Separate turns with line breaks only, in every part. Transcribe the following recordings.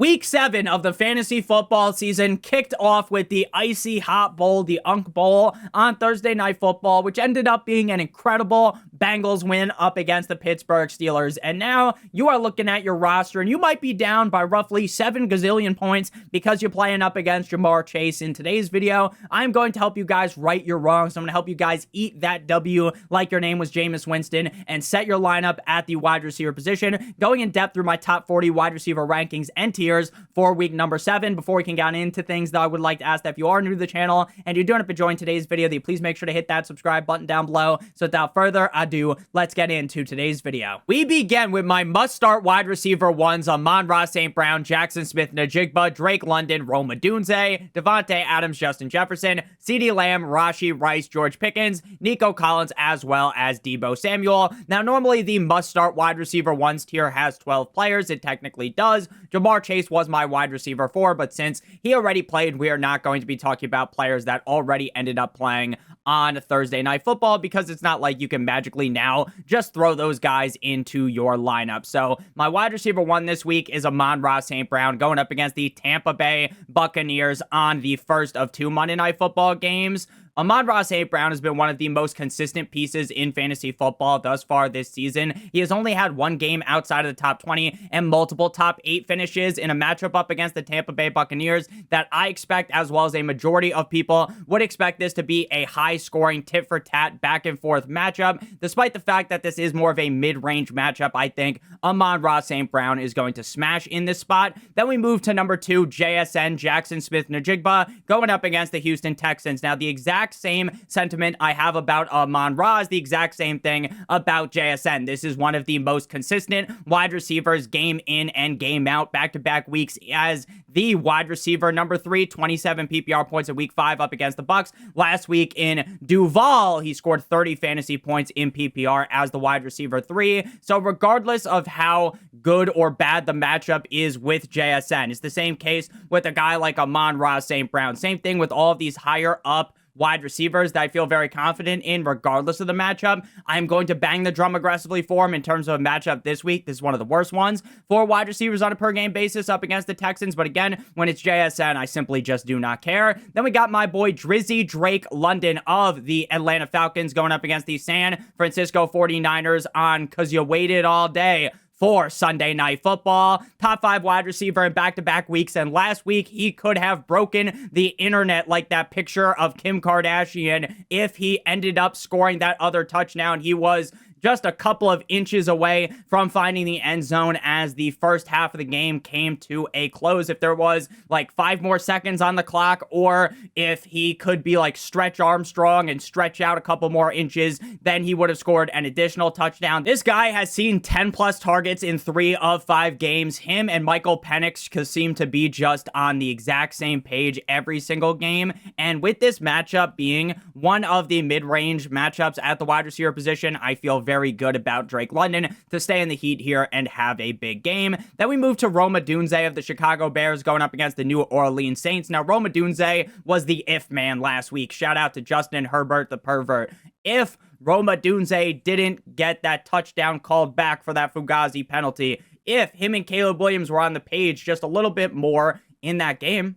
Week 7 of the fantasy football season kicked off with the icy hot bowl, the Unk Bowl, on Thursday Night Football, which ended up being an incredible Bengals win up against the Pittsburgh Steelers. And now you are looking at your roster, and you might be down by roughly 7 gazillion points because you're playing up against Jamar Chase. In today's video, I'm going to help you guys right your wrongs. I'm going to help you guys eat that W like your name was Jameis Winston and set your lineup at the wide receiver position, going in depth through my top 40 wide receiver rankings and tiers for week number 7. Before we can get into things, though, I would like to ask that if you are new to the channel and you're doing it to join today's video, that you please make sure to hit that subscribe button down below. So without further ado, let's get into today's video. We begin with my must-start wide receiver ones: Amon-Ra St. Brown, Jackson Smith-Njigba, Drake London, Rome Odunze, Devontae Adams, Justin Jefferson, CeeDee Lamb, Rashee Rice, George Pickens, Nico Collins, as well as Deebo Samuel. Now, normally the must-start wide receiver ones tier has 12 players. It technically does. Jamar Chase was my wide receiver 4, but since he already played, we are not going to be talking about players that already ended up playing on Thursday Night Football, because it's not like you can magically now just throw those guys into your lineup. So my wide receiver 1 this week is Amon-Ra St. Brown, going up against the Tampa Bay Buccaneers on the first of 2 Monday Night Football games. Amon-Ra St. Brown has been one of the most consistent pieces in fantasy football thus far this season. He has only had 1 game outside of the top 20 and multiple top 8 finishes in a matchup up against the Tampa Bay Buccaneers that I expect, as well as a majority of people would expect, this to be a high-scoring, tit-for-tat, back-and-forth matchup. Despite the fact that this is more of a mid-range matchup, I think Amon-Ra St. Brown is going to smash in this spot. Then we move to number 2, JSN, Jackson Smith-Njigba, going up against the Houston Texans. Now, the exact same sentiment I have about Amon-Ra is the exact same thing about JSN. This is one of the most consistent wide receivers game in and game out, back-to-back weeks as the wide receiver number 3, 27 PPR points in week 5 up against the Bucs. Last week in Duval, he scored 30 fantasy points in PPR as the wide receiver 3. So regardless of how good or bad the matchup is with JSN, it's the same case with a guy like Amon-Ra St. Brown. Same thing with all of these higher up wide receivers that I feel very confident in regardless of the matchup. I'm going to bang the drum aggressively for him in terms of a matchup this week. This is one of the worst ones for wide receivers on a per game basis up against the Texans. But again, when it's JSN, I simply just do not care. Then we got my boy Drizzy Drake London of the Atlanta Falcons going up against the San Francisco 49ers on "Cause You Waited All Day" for Sunday Night Football. Top 5 wide receiver in back-to-back weeks, and last week he could have broken the internet like that picture of Kim Kardashian if he ended up scoring that other touchdown. He was just a couple of inches away from finding the end zone as the first half of the game came to a close. If there was like 5 more seconds on the clock, or if he could be like Stretch Armstrong and stretch out a couple more inches, then he would have scored an additional touchdown. This guy has seen 10 plus targets in 3 of 5 games. Him and Michael Penix seem to be just on the exact same page every single game. And with this matchup being one of the mid-range matchups at the wide receiver position, I feel very good about Drake London to stay in the heat here and have a big game. Then we move to Rome Odunze of the Chicago Bears going up against the New Orleans Saints. Now, Rome Odunze was the if man last week. Shout out to Justin Herbert, the pervert. If Rome Odunze didn't get that touchdown called back for that Fugazi penalty, if him and Caleb Williams were on the page just a little bit more in that game,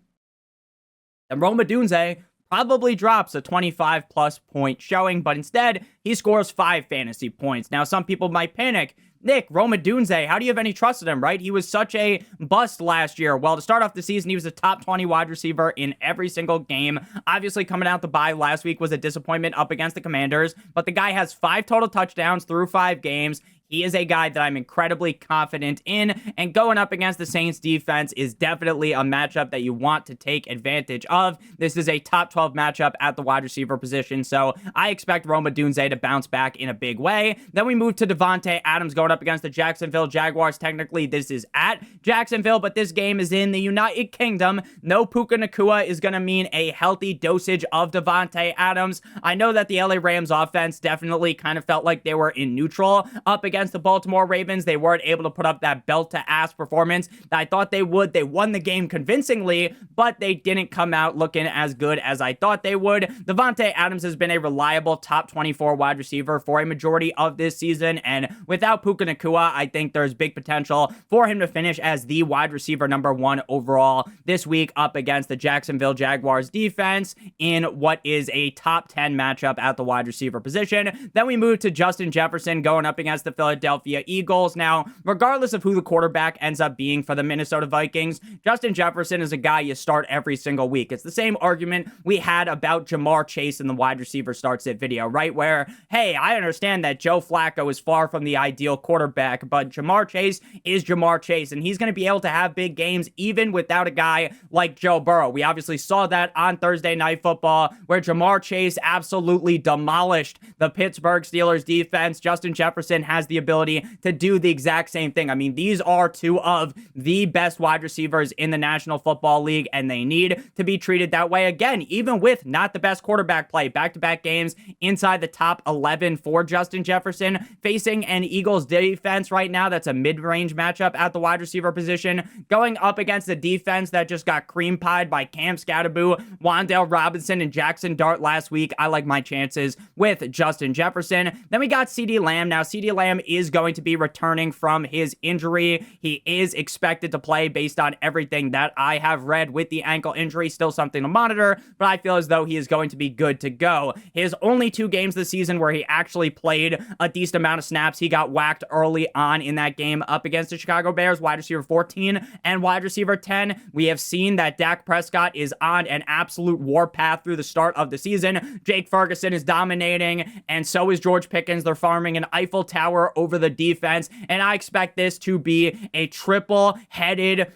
then Rome Odunze probably drops a 25 plus point showing, but instead he scores 5 fantasy points. Now, some people might panic. Nick, Rome Odunze, how do you have any trust in him, right? He was such a bust last year. Well, to start off the season, he was a top 20 wide receiver in every single game. Obviously, coming out the bye last week was a disappointment up against the Commanders, but the guy has 5 total touchdowns through 5 games. He is a guy that I'm incredibly confident in, and going up against the Saints defense is definitely a matchup that you want to take advantage of. This is a top 12 matchup at the wide receiver position, so I expect Rome Odunze to bounce back in a big way. Then we move to Devontae Adams going up against the Jacksonville Jaguars. Technically, this is at Jacksonville, but this game is in the United Kingdom. No Puka Nacua is going to mean a healthy dosage of Devontae Adams. I know that the LA Rams offense definitely kind of felt like they were in neutral up against against the Baltimore Ravens, they weren't able to put up that belt-to-ass performance that I thought they would. They won the game convincingly, but they didn't come out looking as good as I thought they would. Davante Adams has been a reliable top 24 wide receiver for a majority of this season, and without Puka Nacua, I think there's big potential for him to finish as the wide receiver number 1 overall this week up against the Jacksonville Jaguars defense in what is a top 10 matchup at the wide receiver position. Then we move to Justin Jefferson going up against the Philadelphia Eagles. Now, regardless of who the quarterback ends up being for the Minnesota Vikings, Justin Jefferson is a guy you start every single week. It's the same argument we had about Jamar Chase in the wide receiver start sit video, right? Where, hey, I understand that Joe Flacco is far from the ideal quarterback, but Jamar Chase is Jamar Chase, and he's going to be able to have big games even without a guy like Joe Burrow. We obviously saw that on Thursday Night Football, where Jamar Chase absolutely demolished the Pittsburgh Steelers defense. Justin Jefferson has the ability to do the exact same thing. I mean, these are two of the best wide receivers in the National Football League, and they need to be treated that way again, even with not the best quarterback play. Back-to-back games inside the top 11 for Justin Jefferson, facing an Eagles defense right now that's a mid-range matchup at the wide receiver position, going up against a defense that just got cream-pied by Cam Scatterboo, Wan'Dale Robinson, and Jackson Dart last week. I like my chances with Justin Jefferson. Then we got CeeDee Lamb. Now, CeeDee Lamb is going to be returning from his injury. He is expected to play based on everything that I have read with the ankle injury. Still something to monitor, but I feel as though he is going to be good to go. His only 2 games this season where he actually played a decent amount of snaps, he got whacked early on in that game up against the Chicago Bears, wide receiver 14 and wide receiver 10. We have seen that Dak Prescott is on an absolute warpath through the start of the season. Jake Ferguson is dominating, and so is George Pickens. They're farming an Eiffel Tower over the defense, and I expect this to be a triple-headed,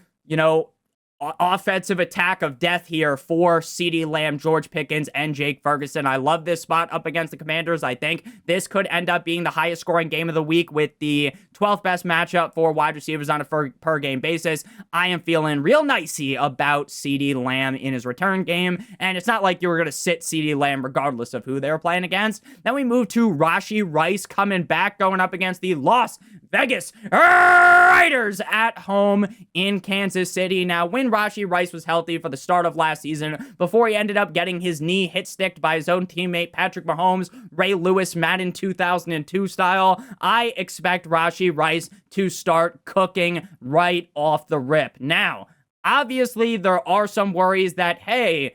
offensive attack of death here for CeeDee Lamb, George Pickens, and Jake Ferguson. I love this spot up against the Commanders. I think this could end up being the highest scoring game of the week with the 12th best matchup for wide receivers on a per game basis. I am feeling real nicey about CeeDee Lamb in his return game, and it's not like you were going to sit CeeDee Lamb regardless of who they were playing against. Then we move to Rashee Rice coming back, going up against the Las Vegas Raiders at home in Kansas City. Now, when Rashee Rice was healthy for the start of last season, before he ended up getting his knee hit-sticked by his own teammate Patrick Mahomes, Ray Lewis, Madden 2002 style, I expect Rashee Rice to start cooking right off the rip. Now, obviously, there are some worries that, hey,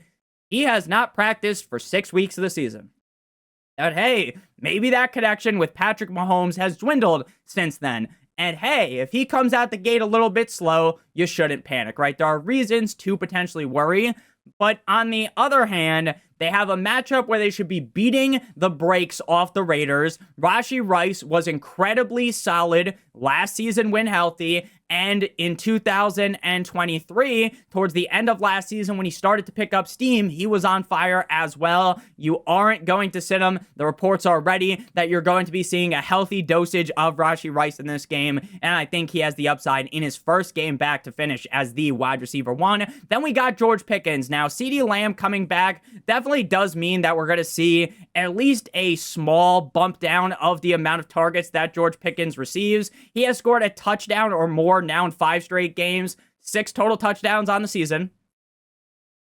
he has not practiced for 6 weeks of the season. That, hey, maybe that connection with Patrick Mahomes has dwindled since then. And hey, if he comes out the gate a little bit slow, you shouldn't panic, right? There are reasons to potentially worry. But on the other hand, they have a matchup where they should be beating the brakes off the Raiders. Rashee Rice was incredibly solid last season when healthy, and in 2023, towards the end of last season when he started to pick up steam, he was on fire as well. You aren't going to sit him. The reports are ready that you're going to be seeing a healthy dosage of Rashee Rice in this game, and I think he has the upside in his first game back to finish as the wide receiver 1. Then we got George Pickens. Now, CeeDee Lamb coming back definitely does mean that we're going to see at least a small bump down of the amount of targets that George Pickens receives. He has scored a touchdown or more now in 5 straight games, 6 total touchdowns on the season.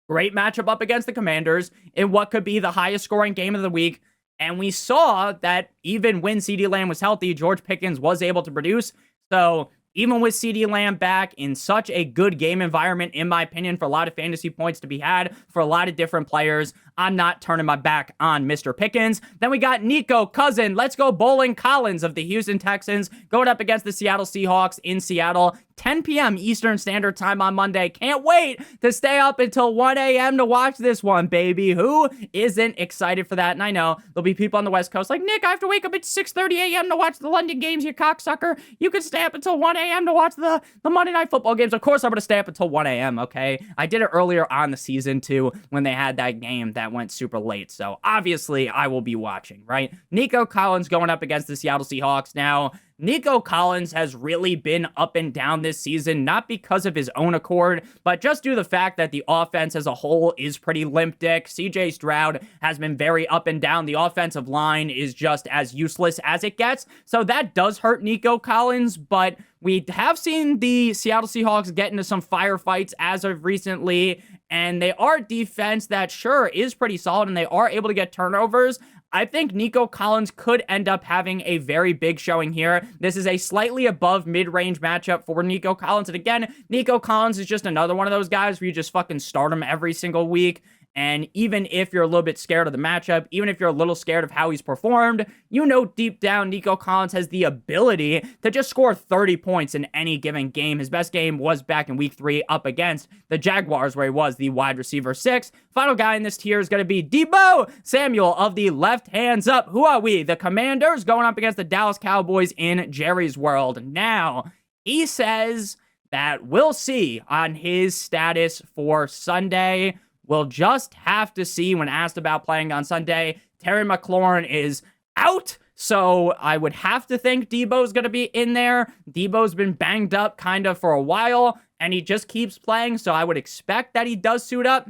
Great matchup up against the Commanders in what could be the highest scoring game of the week. And we saw that even when CeeDee Lamb was healthy, George Pickens was able to produce. So even with CeeDee Lamb back in such a good game environment, in my opinion, for a lot of fantasy points to be had for a lot of different players, I'm not turning my back on Mr. Pickens. Then we got Nico Cousin, let's go Bowling Collins of the Houston Texans going up against the Seattle Seahawks in Seattle. 10 p.m. Eastern Standard Time on Monday. Can't wait to stay up until 1 a.m. to watch this one, baby. Who isn't excited for that? And I know there'll be people on the West Coast like, Nick, I have to wake up at 6:30 a.m. to watch the London games, you cocksucker. You could stay up until 1 a.m. to watch the Monday Night Football games. Of course, I'm going to stay up until 1 a.m., okay? I did it earlier on the season, too, when they had that game that went super late. So, obviously, I will be watching, right? Nico Collins going up against the Seattle Seahawks. Now, Nico Collins has really been up and down this season, not because of his own accord, but just due to the fact that the offense as a whole is pretty limp dick. CJ Stroud has been very up and down. The offensive line is just as useless as it gets. So that does hurt Nico Collins, but we have seen the Seattle Seahawks get into some firefights as of recently, and they are a defense that sure is pretty solid, and they are able to get turnovers. I think Nico Collins could end up having a very big showing here. This is a slightly above mid-range matchup for Nico Collins. And again, Nico Collins is just another one of those guys where you just fucking start him every single week. And even if you're a little bit scared of the matchup, even if you're a little scared of how he's performed, you know deep down Nico Collins has the ability to just score 30 points in any given game. His best game was back in week 3 up against the Jaguars, where he was the wide receiver 6. Final guy in this tier is going to be Deebo Samuel of the Left Hands Up. Who are we? The Commanders going up against the Dallas Cowboys in Jerry's world. Now, he says that we'll see on his status for Sunday. We'll just have to see. When asked about playing on Sunday, Terry McLaurin is out, so I would have to think Deebo's going to be in there. Deebo's been banged up kind of for a while, and he just keeps playing, so I would expect that he does suit up.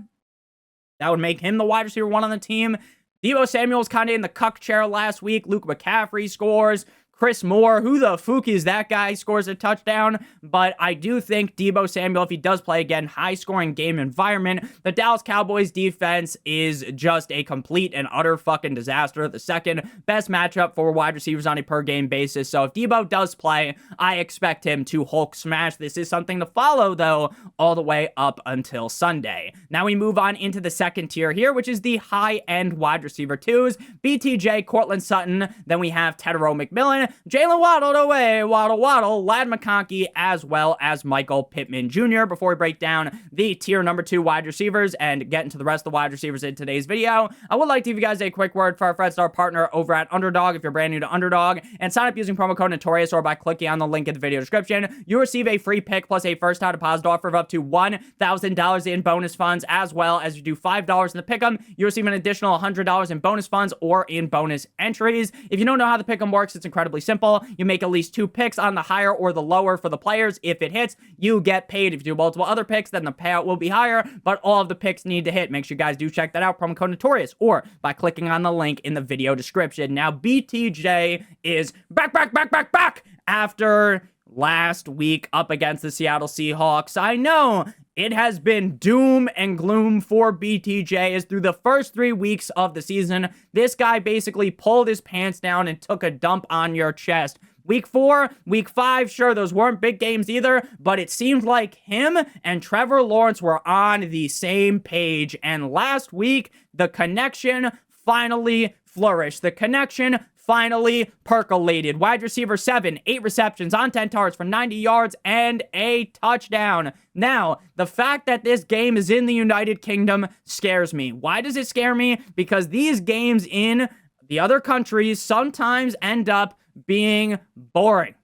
That would make him the wide receiver 1 on the team. Deebo Samuel's kind of in the cuck chair last week. Luke McCaffrey scores. Chris Moore, who the fuck is that guy, scores a touchdown. But I do think Deebo Samuel, if he does play again, high-scoring game environment, the Dallas Cowboys defense is just a complete and utter fucking disaster. The second best matchup for wide receivers on a per-game basis. So if Deebo does play, I expect him to Hulk smash. This is something to follow, though, all the way up until Sunday. Now we move on into the second tier here, which is the high-end wide receiver 2s. BTJ, Cortland Sutton. Then we have Tedero McMillan, Jalen Waddle away, Waddle, Ladd McConkey, as well as Michael Pittman Jr. Before we break down the tier number 2 wide receivers and get into the rest of the wide receivers in today's video, I would like to give you guys a quick word for our Fred Star partner over at Underdog. If you're brand new to Underdog, and sign up using promo code Notorious or by clicking on the link in the video description, you receive a free pick plus a first-time deposit offer of up to $1,000 in bonus funds, as well as you do $5 in the pick'em, you receive an additional $100 in bonus funds or in bonus entries. If you don't know how the pick'em works, it's incredibly simple. You make at least 2 picks on the higher or the lower for the players. If it hits, you get paid. If you do multiple other picks, then the payout will be higher, but all of the picks need to hit. Make sure you guys do check that out, promo code Notorious, or by clicking on the link in the video description. Now, BTJ is back after last week up against the Seattle Seahawks. I know it has been doom and gloom for BTJ as through the first 3 weeks of the season, this guy basically pulled his pants down and took a dump on your chest. Week 4, week 5, sure, those weren't big games either, but it seemed like him and Trevor Lawrence were on the same page. And last week, the connection finally flourished. The connection finally percolated. Wide receiver 7, 8 receptions on 10 targets for 90 yards and a touchdown. Now, the fact that this game is in the United Kingdom scares me. Why does it scare me? Because these games in the other countries sometimes end up being boring,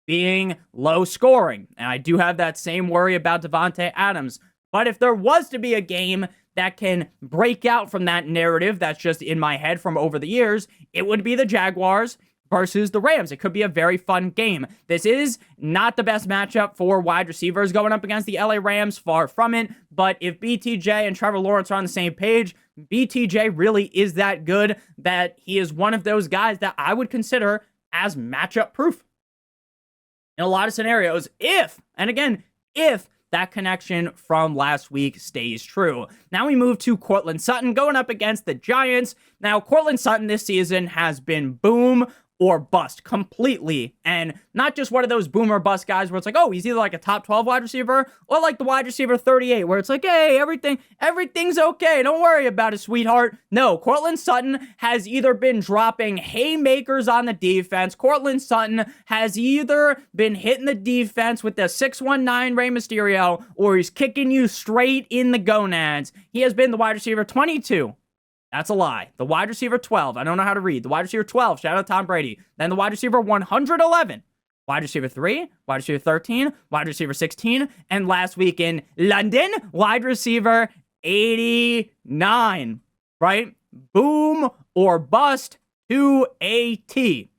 being low scoring. And I do have that same worry about Devontae Adams. But if there was to be a game that can break out from that narrative that's just in my head from over the years, it would be the Jaguars versus the Rams. It could be a very fun game. This is not the best matchup for wide receivers going up against the LA Rams, far from it. But if BTJ and Trevor Lawrence are on the same page, BTJ really is that good that he is one of those guys that I would consider as matchup proof in a lot of scenarios, if that connection from last week stays true. Now we move to Cortland Sutton going up against the Giants. Now, Cortland Sutton this season has been boom or bust completely. And not just one of those boom or bust guys where it's like, oh, he's either like a top 12 wide receiver or like the wide receiver 38, where it's like, hey, everything's okay. Don't worry about it, sweetheart. No, Cortland Sutton has either been dropping haymakers on the defense. Cortland Sutton has either been hitting the defense with the 619 Rey Mysterio, or he's kicking you straight in the gonads. He has been the wide receiver 22. That's a lie. The wide receiver 12. I don't know how to read. The wide receiver 12. Shout out to Tom Brady. Then the wide receiver 111. wide receiver 3, wide receiver 13, wide receiver 16, and last week in London, wide receiver 89, right? Boom or bust to a T.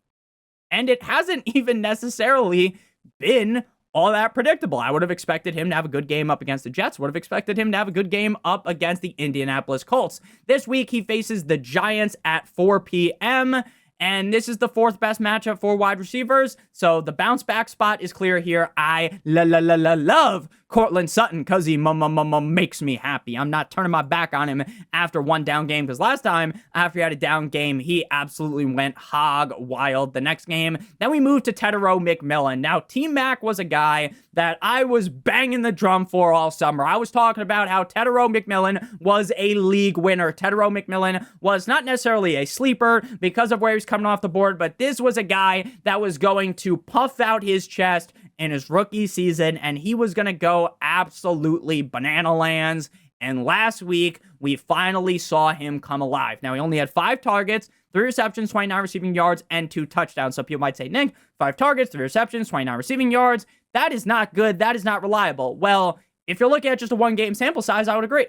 And it hasn't even necessarily been all that predictable. I would have expected him to have a good game up against the Jets. Would have expected him to have a good game up against the Indianapolis Colts. This week, he faces the Giants at 4 p.m., and this is the fourth best matchup for wide receivers. So the bounce back spot is clear here. I love Cortland Sutton because he makes me happy. I'm not turning my back on him after one down game, because last time after he had a down game, he absolutely went hog wild the next game. Then we moved to Tetero McMillan. Now, T-Mac was a guy that I was banging the drum for all summer. I was talking about how Tetero McMillan was a league winner. Tetero McMillan was not necessarily a sleeper because of where he's coming off the board, but this was a guy that was going to puff out his chest in his rookie season, and he was going to go absolutely banana lands. And last week, we finally saw him come alive. Now, he only had 5 targets, 3 receptions, 29 receiving yards, and 2 touchdowns. So people might say, Nick, 5 targets, 3 receptions, 29 receiving yards. That is not good. That is not reliable. Well, if you're looking at just a 1-game sample size, I would agree.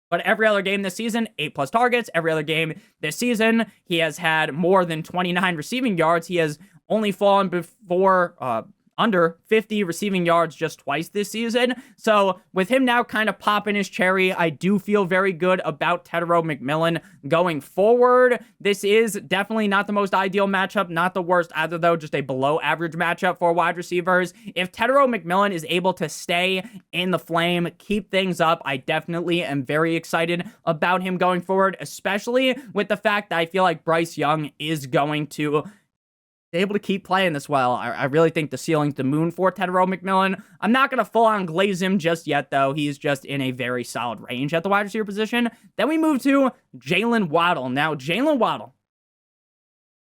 But every other game this season, 8+ targets. Every other game this season, he has had more than 29 receiving yards. He has only fallen under 50 receiving yards just twice this season. So with him now kind of popping his cherry, I do feel very good about Tetero McMillan going forward. This is definitely not the most ideal matchup, not the worst either though, just a below average matchup for wide receivers. If Tetero McMillan is able to stay in the flame, keep things up, I definitely am very excited about him going forward, especially with the fact that I feel like Bryce Young is going to able to keep playing this well. I really think the ceiling's the moon for Tetero McMillan. I'm not going to full-on glaze him just yet, though. He's just in a very solid range at the wide receiver position. Then we move to Jalen Waddle. Now, Jalen Waddle.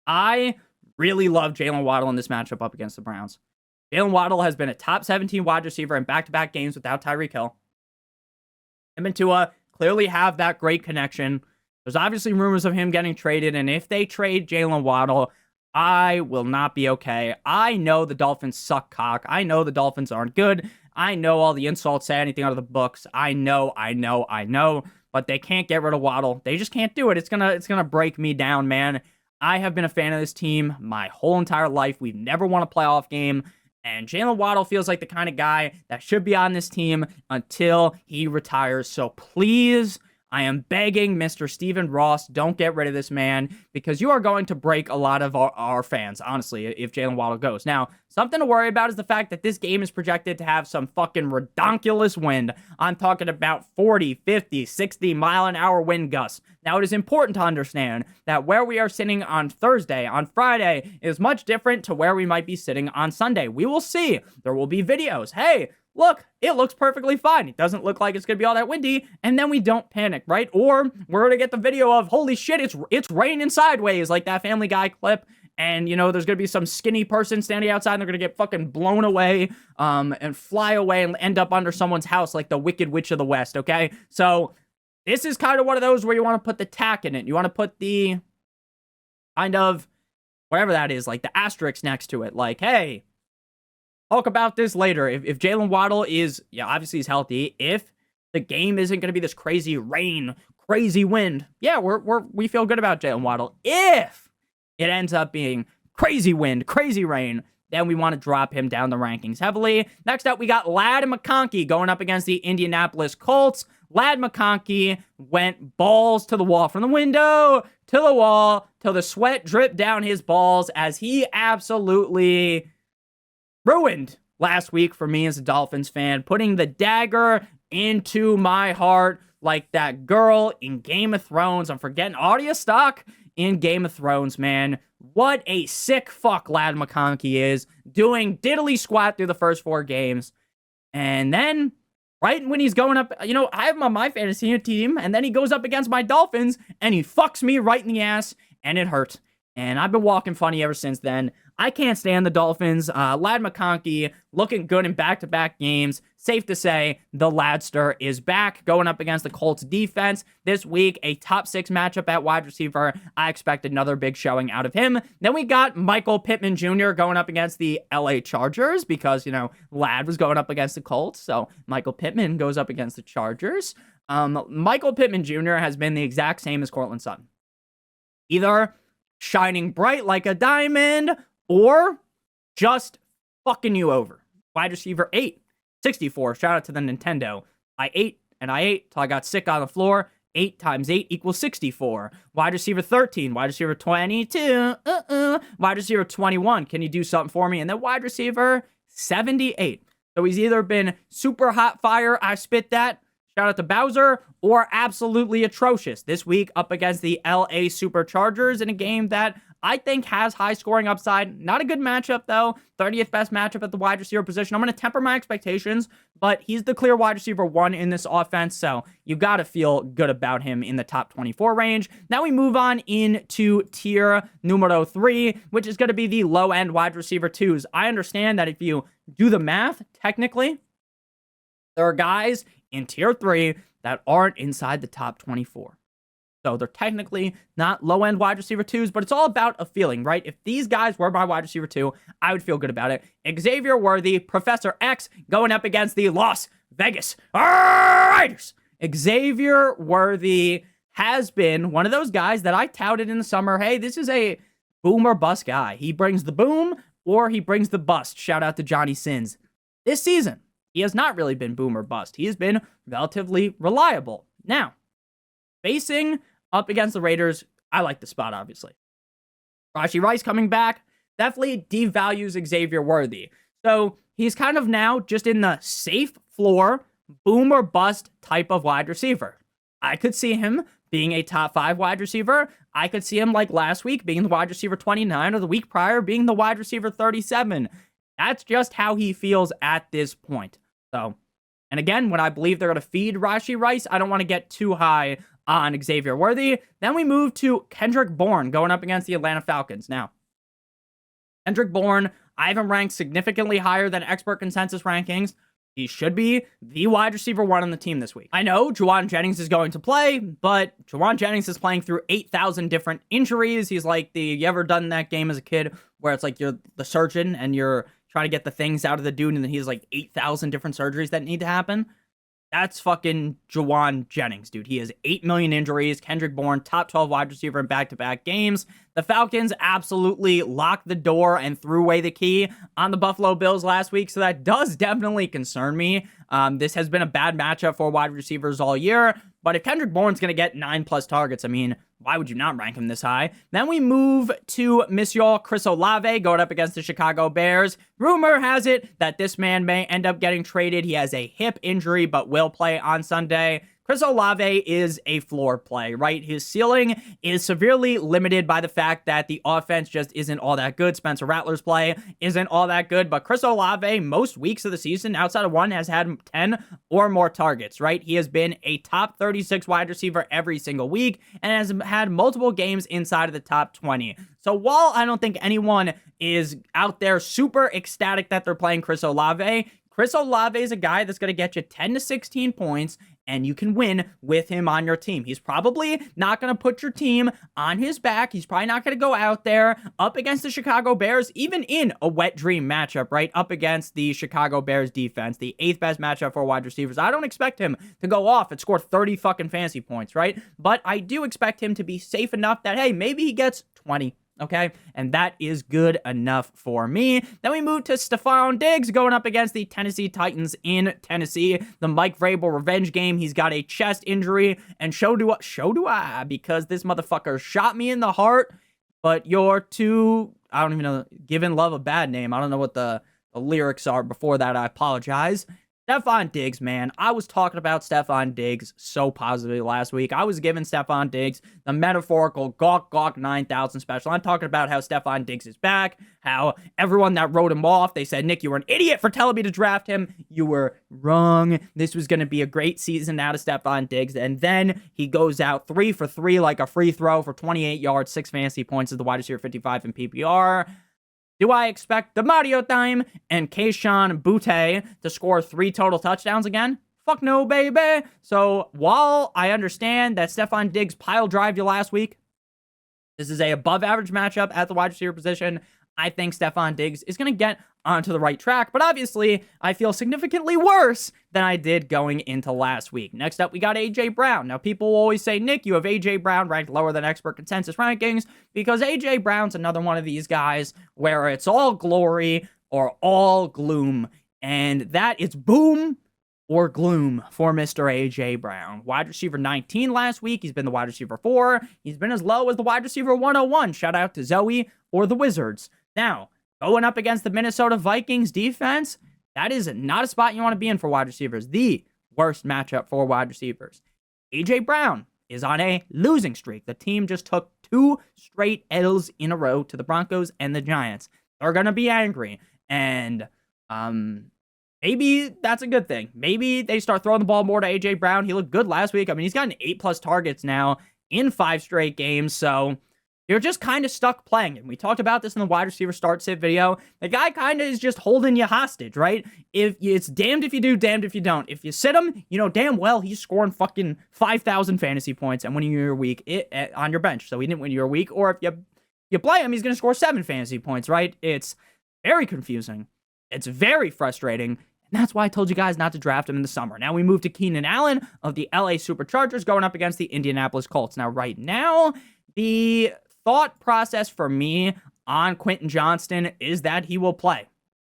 I really love Jalen Waddle in this matchup up against the Browns. Jalen Waddle has been a top 17 wide receiver in back-to-back games without Tyreek Hill. Him and Tua clearly have that great connection. There's obviously rumors of him getting traded, and if they trade Jalen Waddle, I will not be okay. I know the Dolphins suck cock. I know the Dolphins aren't good. I know all the insults say anything out of the books. I know. But they can't get rid of Waddle. They just can't do it. It's gonna break me down, man. I have been a fan of this team my whole entire life. We've never won a playoff game. And Jalen Waddle feels like the kind of guy that should be on this team until he retires. So please, I am begging Mr. Stephen Ross, don't get rid of this man, because you are going to break a lot of our fans, honestly, if Jalen Waddle goes. Now, something to worry about is the fact that this game is projected to have some fucking redonkulous wind. I'm talking about 40, 50, 60 mile-an-hour wind gusts. Now, it is important to understand that where we are sitting on Thursday, on Friday, is much different to where we might be sitting on Sunday. We will see. There will be videos. Hey, look, it looks perfectly fine. It doesn't look like it's going to be all that windy, and then we don't panic, right? Or we're going to get the video of, holy shit, it's raining sideways, like that Family Guy clip, and, you know, there's going to be some skinny person standing outside, and they're going to get fucking blown away, and fly away and end up under someone's house like the Wicked Witch of the West, okay? So this is kind of one of those where you want to put the tack in it. You want to put the kind of, whatever that is, like the asterisk next to it, like, hey, talk about this later. If Jalen Waddle is, yeah, obviously he's healthy. If the game isn't going to be this crazy rain, crazy wind, yeah, we feel good about Jalen Waddle. If it ends up being crazy wind, crazy rain, then we want to drop him down the rankings heavily. Next up, we got Ladd McConkey going up against the Indianapolis Colts. Ladd McConkey went balls to the wall, from the window to the wall, till the sweat dripped down his balls, as he absolutely ruined last week for me as a Dolphins fan, putting the dagger into my heart like that girl in Game of Thrones. I'm forgetting Arya Stark in Game of Thrones, man. What a sick fuck Ladd McConkey is, doing diddly squat through the first 4 games. And then, right when he's going up, you know, I have him on my fantasy team, and then he goes up against my Dolphins, and he fucks me right in the ass, and it hurt. and I've been walking funny ever since then. I can't stand the Dolphins. Lad McConkey looking good in back-to-back games. Safe to say, the Ladster is back, going up against the Colts defense this week. A top 6 matchup at wide receiver. I expect another big showing out of him. Then we got Michael Pittman Jr. going up against the LA Chargers because, Lad was going up against the Colts. So Michael Pittman goes up against the Chargers. Michael Pittman Jr. has been the exact same as Courtland Sutton. Either shining bright like a diamond or just fucking you over. Wide receiver 8, 64. Shout out to the Nintendo. I ate till I got sick on the floor. 8 times 8 equals 64. Wide receiver 13. Wide receiver 22. Wide receiver 21. Can you do something for me? And then wide receiver 78. So he's either been super hot fire, I spit that, shout out to Bowser, or absolutely atrocious this week up against the LA Superchargers in a game that I think has high scoring upside. Not a good matchup, though. 30th best matchup at the wide receiver position. I'm going to temper my expectations, but he's the clear wide receiver 1 in this offense, so you got to feel good about him in the top 24 range. Now we move on into tier numero 3, which is going to be the low-end wide receiver 2s. I understand that if you do the math, technically, there are guys in tier 3 that aren't inside the top 24. So they're technically not low-end wide receiver 2s, but it's all about a feeling, right? If these guys were my wide receiver 2, I would feel good about it. Xavier Worthy, Professor X, going up against the Las Vegas Raiders. Xavier Worthy has been one of those guys that I touted in the summer. Hey, this is a boom or bust guy. He brings the boom or he brings the bust. Shout out to Johnny Sins. This season, he has not really been boom or bust. He has been relatively reliable. Now, facing up against the Raiders, I like the spot, obviously. Rashee Rice coming back definitely devalues Xavier Worthy. So he's kind of now just in the safe floor, boom or bust type of wide receiver. I could see him being a top 5 wide receiver. I could see him like last week being the wide receiver 29 or the week prior being the wide receiver 37. That's just how he feels at this point. So, and again, when I believe they're going to feed Rashee Rice, I don't want to get too high on Xavier Worthy. Then we move to Kendrick Bourne going up against the Atlanta Falcons. Now, Kendrick Bourne, I have him ranked significantly higher than expert consensus rankings. He should be the wide receiver 1 on the team this week. I know Juwan Jennings is going to play, but Juwan Jennings is playing through 8,000 different injuries. He's like you ever done that game as a kid where it's like you're the surgeon and you're trying to get the things out of the dude and then he has like 8,000 different surgeries that need to happen? That's fucking Juwan Jennings, dude. He has 8 million injuries. Kendrick Bourne, top 12 wide receiver in back-to-back games. The Falcons absolutely locked the door and threw away the key on the Buffalo Bills last week, so that does definitely concern me. This has been a bad matchup for wide receivers all year, but if Kendrick Bourne's going to get 9+ targets, I mean, why would you not rank him this high? Then we move to Monsieur Chris Olave going up against the Chicago Bears. Rumor has it that this man may end up getting traded. He has a hip injury, but will play on Sunday. Chris Olave is a floor play, right? His ceiling is severely limited by the fact that the offense just isn't all that good. Spencer Rattler's play isn't all that good, but Chris Olave, most weeks of the season, outside of one, has had 10 or more targets, right? He has been a top 36 wide receiver every single week and has had multiple games inside of the top 20. So while I don't think anyone is out there super ecstatic that they're playing Chris Olave is a guy that's going to get you 10 to 16 points, and you can win with him on your team. He's probably not going to put your team on his back. He's probably not going to go out there up against the Chicago Bears, even in a wet dream matchup, right? Up against the Chicago Bears defense, the 8th best matchup for wide receivers. I don't expect him to go off and score 30 fucking fantasy points, right? But I do expect him to be safe enough that, hey, maybe he gets 20. Okay, and that is good enough for me. Then we move to Stephon Diggs going up against the Tennessee Titans in Tennessee. The Mike Vrabel revenge game. He's got a chest injury, and so do I, because this motherfucker shot me in the heart. But you're too, I don't even know, giving love a bad name. I don't know what the lyrics are before that. I apologize. Stefon Diggs, man. I was talking about Stefon Diggs so positively last week. I was giving Stefon Diggs the metaphorical gawk gawk 9,000 special. I'm talking about how Stefon Diggs is back, how everyone that wrote him off, they said, Nick, you were an idiot for telling me to draft him. You were wrong. This was going to be a great season out of Stefon Diggs. And then he goes out 3 for 3 like a free throw for 28 yards, 6 fantasy points as the wide receiver 55 in PPR. Do I expect the Mario time and Kayshon Boutte to score 3 total touchdowns again? Fuck no, baby. So while I understand that Stefon Diggs pile drive you last week, this is a above average matchup at the wide receiver position. I think Stefon Diggs is going to get onto the right track, but obviously I feel significantly worse than I did going into last week. Next up, we got AJ Brown. Now, people will always say, Nick, you have AJ Brown ranked lower than expert consensus rankings because AJ Brown's another one of these guys where it's all glory or all gloom, and that is boom or gloom for Mr. A.J. Brown. Wide receiver 19 last week. He's been the wide receiver 4. He's been as low as the wide receiver 101. Shout out to Zoe or the Wizards. Now, going up against the Minnesota Vikings defense, that is not a spot you want to be in for wide receivers. The worst matchup for wide receivers. A.J. Brown is on a losing streak. The team just took 2 straight L's in a row to the Broncos and the Giants. They're going to be angry. And, maybe that's a good thing. Maybe they start throwing the ball more to A.J. Brown. He looked good last week. I mean, he's gotten 8+ targets now in 5 straight games. So you're just kind of stuck playing him. We talked about this in the wide receiver start sit video. The guy kind of is just holding you hostage, right? If it's damned if you do, damned if you don't. If you sit him, you know damn well he's scoring fucking 5,000 fantasy points and winning your week on your bench. So he didn't win your week. Or if you play him, he's going to score 7 fantasy points, right? It's very confusing. It's very frustrating. And that's why I told you guys not to draft him in the summer. Now we move to Keenan Allen of the LA Superchargers going up against the Indianapolis Colts. Now, right now, the thought process for me on Quentin Johnston is that he will play.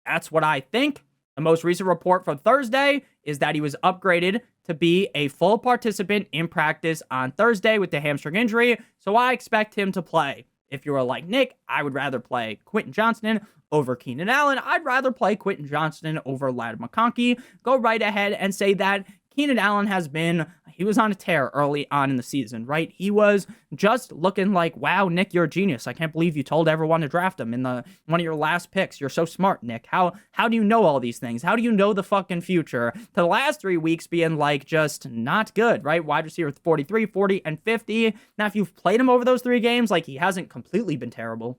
That's what I think. The most recent report from Thursday is that he was upgraded to be a full participant in practice on Thursday with the hamstring injury. So I expect him to play. If you were like Nick, I would rather play Quentin Johnston over Keenan Allen. I'd rather play Quentin Johnston over Ladd McConkey. Go right ahead and say that Keenan Allen he was on a tear early on in the season, right? He was just looking like, wow, Nick, you're a genius. I can't believe you told everyone to draft him in one of your last picks. You're so smart, Nick. How do you know all these things? How do you know the fucking future? To the last 3 weeks being like just not good, right? Wide receiver 43, 40, and 50. Now, if you've played him over those 3 games, like he hasn't completely been terrible.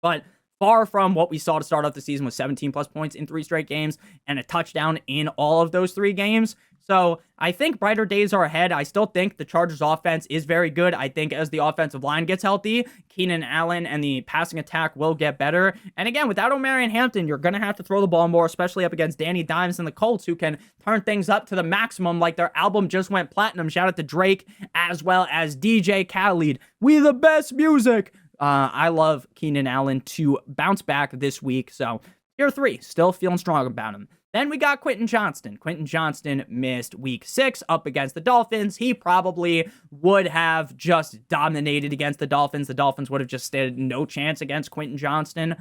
But far from what we saw to start off the season with 17+ points in 3 straight games and a touchdown in all of those 3 games. So I think brighter days are ahead. I still think the Chargers offense is very good. I think as the offensive line gets healthy, Keenan Allen and the passing attack will get better. And again, without Omarion Hampton, you're going to have to throw the ball more, especially up against Danny Dimes and the Colts, who can turn things up to the maximum like their album just went platinum. Shout out to Drake as well as DJ Khaled. We the best music. I love Keenan Allen to bounce back this week. So tier 3, still feeling strong about him. Then we got Quentin Johnston. Quentin Johnston missed week 6 up against the Dolphins. He probably would have just dominated against the Dolphins. The Dolphins would have just stood no chance against Quentin Johnston.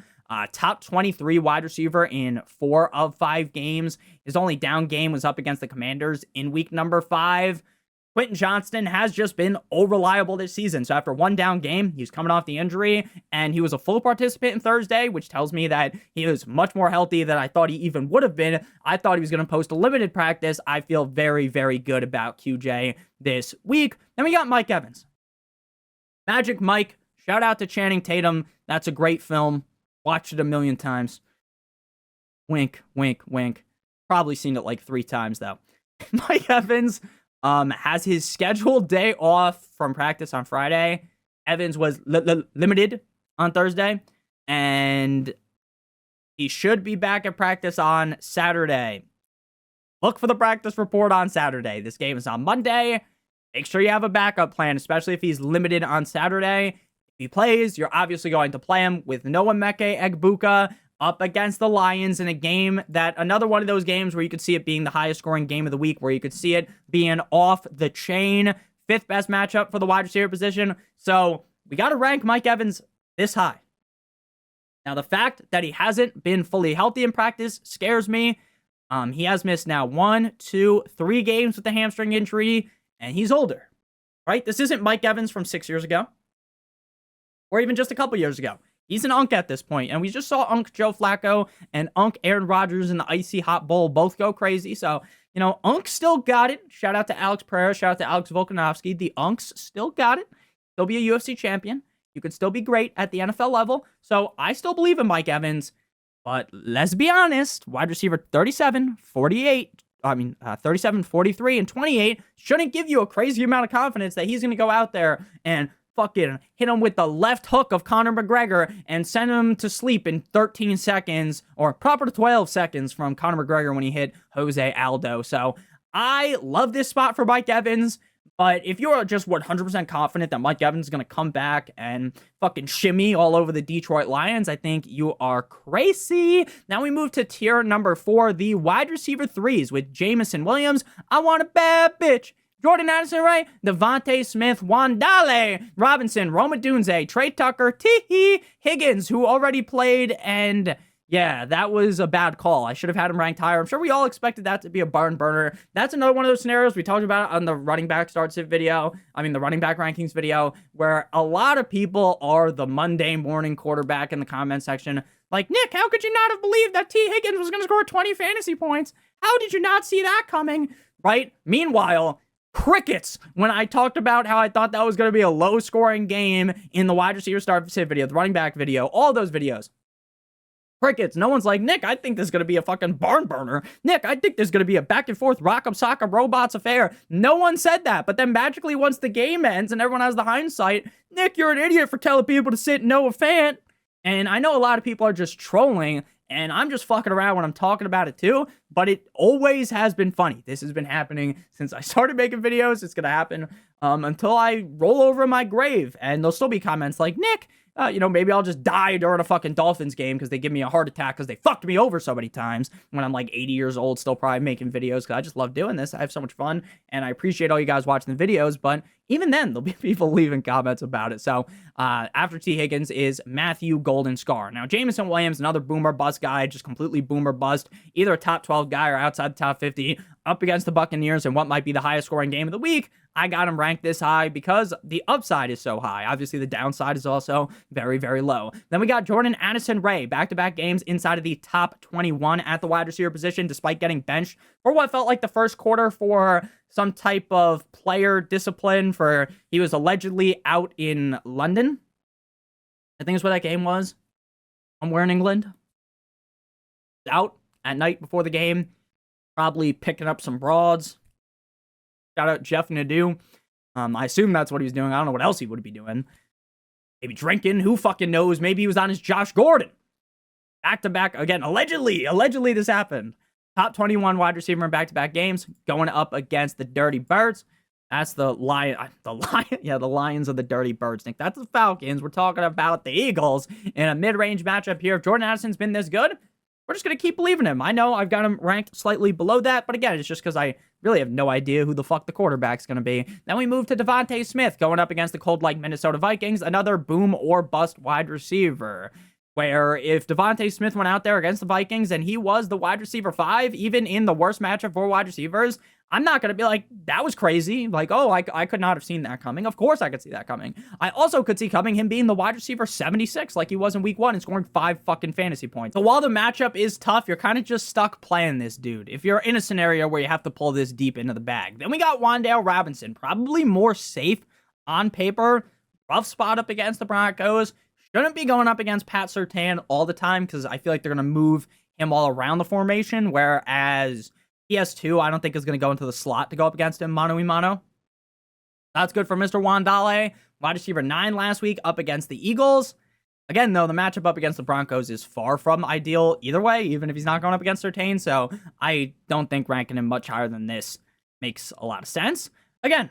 Top 23 wide receiver in 4 of 5 games. His only down game was up against the Commanders in week number 5. Quentin Johnston has just been unreliable this season. So after 1 down game, he was coming off the injury, and he was a full participant in Thursday, which tells me that he was much more healthy than I thought he even would have been. I thought he was going to post a limited practice. I feel very, very good about QJ this week. Then we got Mike Evans. Magic Mike. Shout out to Channing Tatum. That's a great film. Watched it a million times. Wink, wink, wink. Probably seen it like 3 times, though. Mike Evans has his scheduled day off from practice on Friday. Evans was limited on Thursday, and he should be back at practice on Saturday. Look for the practice report on Saturday. This game is on Monday. Make sure you have a backup plan, especially if he's limited on Saturday. If he plays, you're obviously going to play him with Noah Meke Egbuka up against the Lions in a game that, another one of those games where you could see it being the highest scoring game of the week, where you could see it being off the chain, 5th best matchup for the wide receiver position. So we got to rank Mike Evans this high. Now, the fact that he hasn't been fully healthy in practice scares me. He has missed now 1, 2, 3 games with a hamstring injury, and he's older, right? This isn't Mike Evans from 6 years ago, or even just a couple years ago. He's an Unk at this point, and we just saw Unk Joe Flacco and Unk Aaron Rodgers in the Icy Hot Bowl both go crazy. So, Unk still got it. Shout out to Alex Pereira. Shout out to Alex Volkanovski. The Unks still got it. Still be a UFC champion. You can still be great at the NFL level. So I still believe in Mike Evans. But let's be honest, wide receiver 37, 43, and 28 shouldn't give you a crazy amount of confidence that he's going to go out there and fucking hit him with the left hook of Conor McGregor and send him to sleep in 13 seconds, or proper 12 seconds from Conor McGregor when he hit Jose Aldo. So I love this spot for Mike Evans. But if you're just 100% confident that Mike Evans is going to come back and fucking shimmy all over the Detroit Lions, I think you are crazy. Now we move to tier number 4, the wide receiver 3s with Jamison Williams. I want a bad bitch. Jordan Addison Ray, Devontae Smith, Wandale Robinson, Roma Dunze, Trey Tucker, T. Higgins, who already played, and yeah, that was a bad call. I should have had him ranked higher. I'm sure we all expected that to be a barn burner. That's another one of those scenarios we talked about on the running back the running back rankings video, where a lot of people are the Monday morning quarterback in the comment section. Like, Nick, how could you not have believed that T. Higgins was going to score 20 fantasy points? How did you not see that coming? Right? Meanwhile, crickets when I talked about how I thought that was going to be a low-scoring game in the wide receiver start sit video, the running back video, all those videos. Crickets. No one's like, Nick, I think this is going to be a fucking barn burner. Nick, I think there's going to be a back and forth rock'em sock'em robots affair. No one said that. But then magically, once the game ends and everyone has the hindsight, Nick, you're an idiot for telling people to sit Noah Fant. And I know a lot of people are just trolling, and I'm just fucking around when I'm talking about it too, but it always has been funny. This has been happening since I started making videos. It's going to happen until I roll over in my grave, and there'll still be comments like, Nick, maybe I'll just die during a fucking Dolphins game because they give me a heart attack because they fucked me over so many times when I'm like 80 years old, still probably making videos because I just love doing this. I have so much fun, and I appreciate all you guys watching the videos, but even then, there'll be people leaving comments about it. So after T. Higgins is Matthew Golden Scar. Now, Jamison Williams, another boomer bust guy, just completely boomer bust, either a top 12 guy or outside the top 50, up against the Buccaneers in what might be the highest scoring game of the week. I got him ranked this high because the upside is so high. Obviously, the downside is also very, very low. Then we got Jordan Addison Ray, back-to-back games inside of the top 21 at the wide receiver position, despite getting benched for what felt like the first quarter for some type of player discipline for he was allegedly out in London. I think is where that game was. Somewhere in England. Out at night before the game. Probably picking up some broads. Shout out Jeff Nadeau. I assume that's what he was doing. I don't know what else he would be doing. Maybe drinking. Who fucking knows? Maybe he was on his Josh Gordon. Back-to-back. Again, allegedly this happened. Top 21 wide receiver in back-to-back games. Going up against the Dirty Birds. That's the Lions of the Dirty Birds, Nick. That's the Falcons. We're talking about the Eagles in a mid-range matchup here. If Jordan Addison's been this good, we're just going to keep believing him. I know I've got him ranked slightly below that, but again, it's just because I really have no idea who the fuck the quarterback's going to be. Then we move to Devontae Smith going up against the cold-like Minnesota Vikings, another boom or bust wide receiver. Where if Devontae Smith went out there against the Vikings and he was the wide receiver 5, even in the worst matchup for wide receivers, I'm not going to be like, that was crazy. Like, oh, I could not have seen that coming. Of course I could see that coming. I also could see coming him being the wide receiver 76 like he was in week 1 and scoring 5 fucking fantasy points. So while the matchup is tough, you're kind of just stuck playing this dude if you're in a scenario where you have to pull this deep into the bag. Then we got Wandale Robinson, probably more safe on paper. Rough spot up against the Broncos. Shouldn't be going up against Pat Surtain all the time because I feel like they're going to move him all around the formation, whereas PS2, I don't think is going to go into the slot to go up against him mano-a-mano. That's good for Mr. Wandale. Wide receiver 9 last week up against the Eagles. Again, though, the matchup up against the Broncos is far from ideal either way, even if he's not going up against Surtain, so I don't think ranking him much higher than this makes a lot of sense. Again,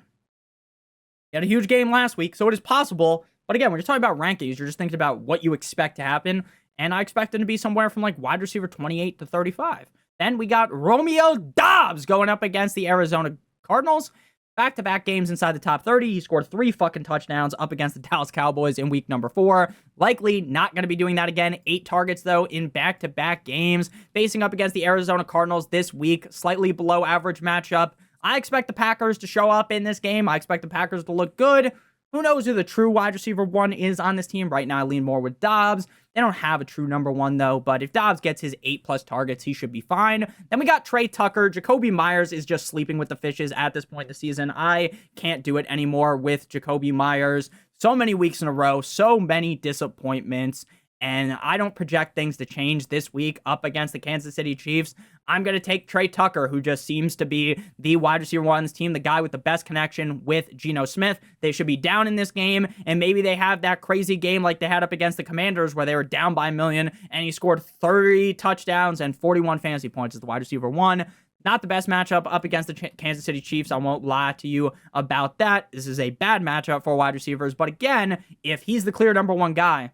he had a huge game last week, so it is possible. But again, when you're talking about rankings, you're just thinking about what you expect to happen. And I expect him to be somewhere from like wide receiver 28 to 35. Then we got Romeo Doubs going up against the Arizona Cardinals. Back-to-back games inside the top 30. He scored 3 fucking touchdowns up against the Dallas Cowboys in week number 4. Likely not going to be doing that again. 8 targets, though, in back-to-back games. Facing up against the Arizona Cardinals this week. Slightly below average matchup. I expect the Packers to show up in this game. I expect the Packers to look good. Who knows who the true wide receiver 1 is on this team? Right now, I lean more with Dobbs. They don't have a true number 1, though, but if Dobbs gets his 8+ targets, he should be fine. Then we got Trey Tucker. Jacoby Myers is just sleeping with the fishes at this point in the season. I can't do it anymore with Jacoby Myers. So many weeks in a row, so many disappointments, and I don't project things to change this week up against the Kansas City Chiefs. I'm going to take Trey Tucker, who just seems to be the wide receiver 1 on this team, the guy with the best connection with Geno Smith. They should be down in this game, and maybe they have that crazy game like they had up against the Commanders where they were down by 1 million, and he scored 30 touchdowns and 41 fantasy points as the wide receiver 1. Not the best matchup up against the Kansas City Chiefs. I won't lie to you about that. This is a bad matchup for wide receivers, but again, if he's the clear number 1 guy,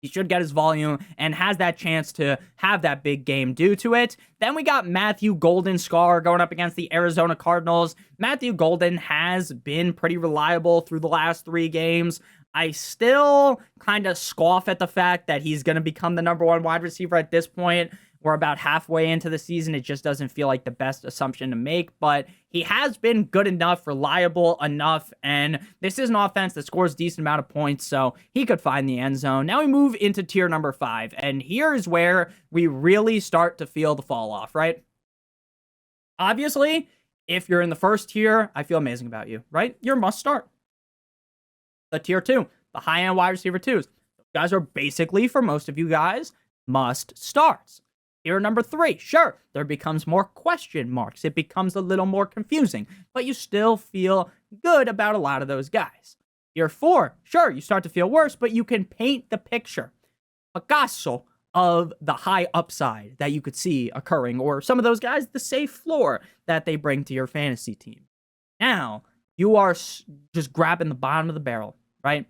he should get his volume and has that chance to have that big game due to it. Then we got Matthew Golden Scar going up against the Arizona Cardinals. Matthew Golden has been pretty reliable through the last 3 games. I still kind of scoff at the fact that he's going to become the number 1 wide receiver at this point. We're about halfway into the season. It just doesn't feel like the best assumption to make, but he has been good enough, reliable enough, and this is an offense that scores a decent amount of points, so he could find the end zone. Now we move into tier number 5, and here is where we really start to feel the fall off, right? Obviously, if you're in the first tier, I feel amazing about you, right? You're a must start. The tier 2, the high-end wide receiver 2s. Those guys are basically, for most of you guys, must starts. Tier number 3, sure, there becomes more question marks. It becomes a little more confusing, but you still feel good about a lot of those guys. Tier 4, sure, you start to feel worse, but you can paint the picture, Picasso, of the high upside that you could see occurring, or some of those guys, the safe floor that they bring to your fantasy team. Now, you are just grabbing the bottom of the barrel, right?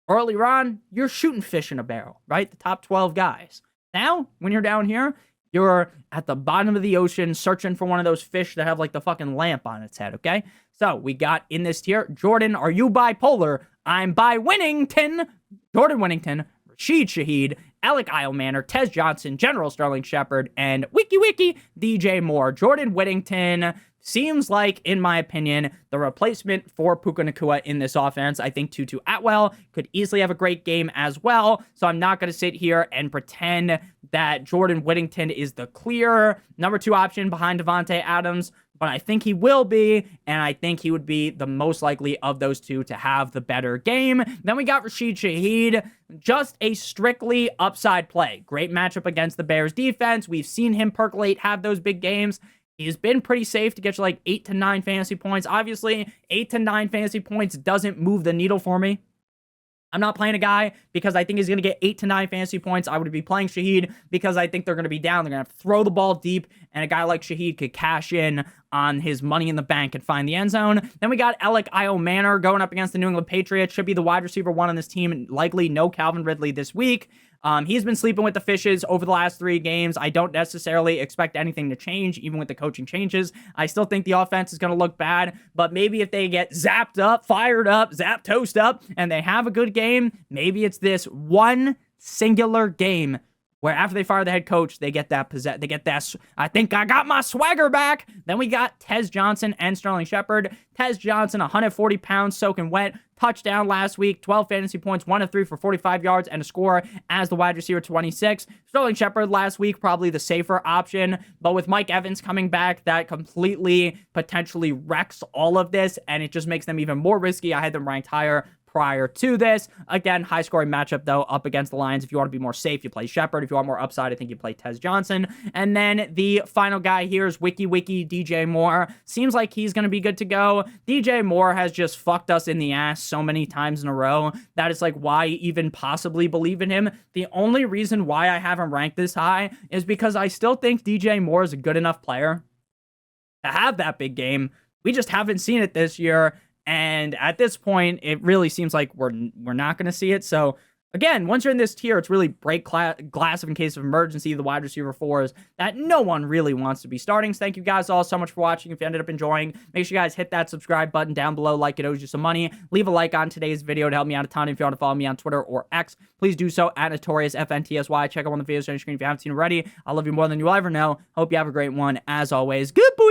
Earlier on, you're shooting fish in a barrel, right? The top 12 guys. Now, when you're down here, you're at the bottom of the ocean searching for one of those fish that have like the fucking lamp on its head, okay? So we got in this tier, Jordan, are you bipolar? I'm by Winnington. Jordan Winnington, Rashid Shaheed, Alec Eilmanor, Tez Johnson, General Sterling Shepard, and Wiki DJ Moore. Jordan Whittington seems like, in my opinion, the replacement for Puka Nacua in this offense. I think Tutu Atwell could easily have a great game as well, so I'm not going to sit here and pretend that Jordan Whittington is the clear number 2 option behind Devontae Adams, but I think he will be, and I think he would be the most likely of those 2 to have the better game. Then we got Rashid Shaheed, just a strictly upside play. Great matchup against the Bears defense. We've seen him percolate, have those big games. He's been pretty safe to get you like 8 to 9 fantasy points. Obviously, 8 to 9 fantasy points doesn't move the needle for me. I'm not playing a guy because I think he's going to get 8 to 9 fantasy points. I would be playing Shaheed because I think they're going to be down. They're going to have to throw the ball deep, and a guy like Shaheed could cash in on his money in the bank and find the end zone. Then we got Alec Eilmanor going up against the New England Patriots. Should be the wide receiver 1 on this team, and likely no Calvin Ridley this week. He's been sleeping with the fishes over the last 3 games. I don't necessarily expect anything to change, even with the coaching changes. I still think the offense is going to look bad, but maybe if they get zapped up, fired up, zapped toast up, and they have a good game, maybe it's this one singular game where after they fire the head coach, they get that I think I got my swagger back. Then we got Tez Johnson and Sterling Shepard. Tez Johnson, 140 pounds, soaking wet. Touchdown last week, 12 fantasy points, 1 of 3 for 45 yards and a score as the wide receiver 26. Sterling Shepard last week, probably the safer option, but with Mike Evans coming back, that completely potentially wrecks all of this, and it just makes them even more risky. I had them ranked higher prior to this. Again, high-scoring matchup, though, up against the Lions. If you want to be more safe, you play Shepard. If you want more upside, I think you play Tez Johnson. And then the final guy here is Wiki DJ Moore. Seems like he's going to be good to go. DJ Moore has just fucked us in the ass so many times in a row that it's like, why even possibly believe in him? The only reason why I haven't ranked this high is because I still think DJ Moore is a good enough player to have that big game. We just haven't seen it this year. And at this point, it really seems like we're not going to see it. So Again, once you're in this tier, it's really break glass in case of emergency, the wide receiver 4s that no one really wants to be starting. So thank you guys all so much for watching. If you ended up enjoying, make sure you guys hit that subscribe button down below like it owes you some money. Leave a like on today's video to help me out a ton. If you want to follow me on Twitter or X, please do so at NotoriousSFantasy. Check out one of the videos on your screen if you haven't seen already. I love you more than you'll ever know. Hope you have a great one. As always, goodbye.